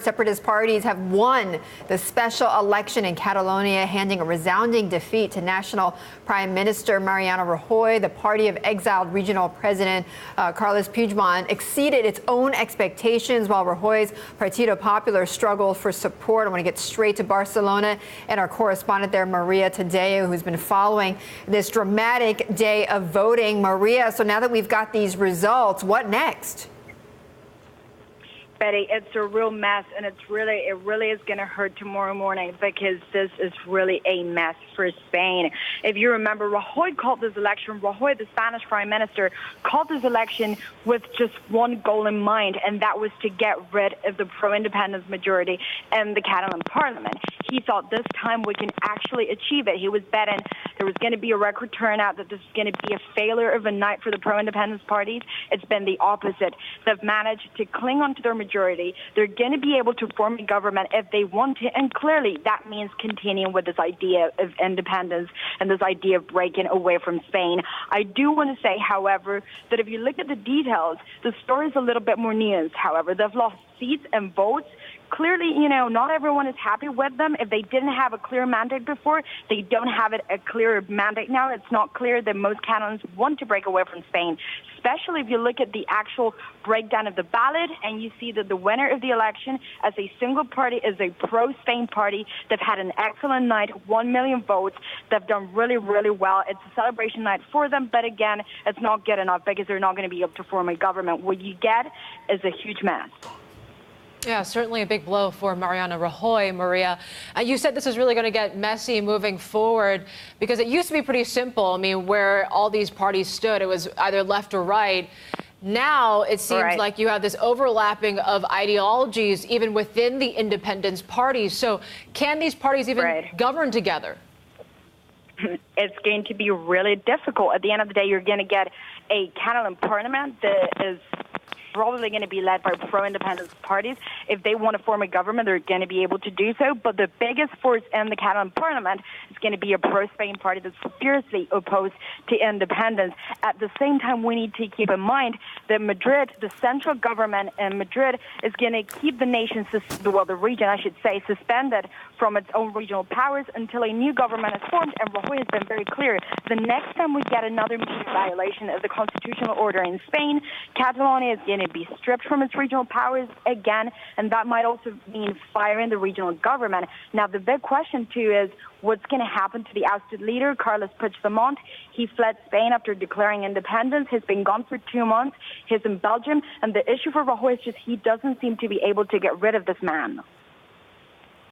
Separatist parties have won the special election in Catalonia, handing a resounding defeat to National Prime Minister Mariano Rajoy. The party of exiled regional president Carles Puigdemont exceeded its own expectations, while Rajoy's Partido Popular struggled for support. I want to get straight to Barcelona and our correspondent there, Maria Tadeo, who's been following this dramatic day of voting. Maria, so now that we've got these results, what next? Betty, it's a real mess, and it really is going to hurt tomorrow morning, because this is really a mess for Spain. If you remember, Rajoy, the Spanish Prime Minister, called this election with just one goal in mind, and that was to get rid of the pro-independence majority in the Catalan parliament. He thought this time we can actually achieve it. He was betting there was going to be a record turnout, that this is going to be a failure of a night for the pro-independence parties. It's been the opposite. They've managed to cling on to their majority. They're going to be able to form a government if they want to, and clearly that means continuing with this idea of independence and this idea of breaking away from Spain. I do want to say, however, that if you look at the details, the story is a little bit more nuanced. However, they've lost seats and votes. Clearly, not everyone is happy with them. If they didn't have a clear mandate before, they don't have a clear mandate now. It's not clear that most Catalans want to break away from Spain, especially if you look at the actual breakdown of the ballot and you see that the winner of the election as a single party is a pro-Spain party. They've had an excellent night, 1 million votes. They've done really, really well. It's a celebration night for them, but again, it's not good enough because they're not going to be able to form a government. What you get is a huge mess. Yeah, certainly a big blow for Mariano Rajoy, Maria. You said this is really going to get messy moving forward, because it used to be pretty simple. I mean, where all these parties stood, it was either left or right. Now it seems like you have this overlapping of ideologies even within the independence parties. So can these parties even govern together? It's going to be really difficult. At the end of the day, you're going to get a Catalan parliament that is probably going to be led by pro-independence parties. If they want to form a government, they're going to be able to do so. But the biggest force in the Catalan parliament is going to be a pro-Spain party that's fiercely opposed to independence. At the same time, we need to keep in mind that Madrid, the central government in Madrid, is going to keep the nation, the region, I should say, suspended from its own regional powers until a new government is formed. And Rajoy has been very clear. The next time we get another major violation of the constitutional order in Spain, Catalonia is going to be stripped from its regional powers again, and that might also mean firing the regional government. Now, the big question, too, is what's going to happen to the ousted leader, Carles Puigdemont. He fled Spain after declaring independence. He's been gone for 2 months. He's in Belgium, and the issue for Rajoy is just he doesn't seem to be able to get rid of this man.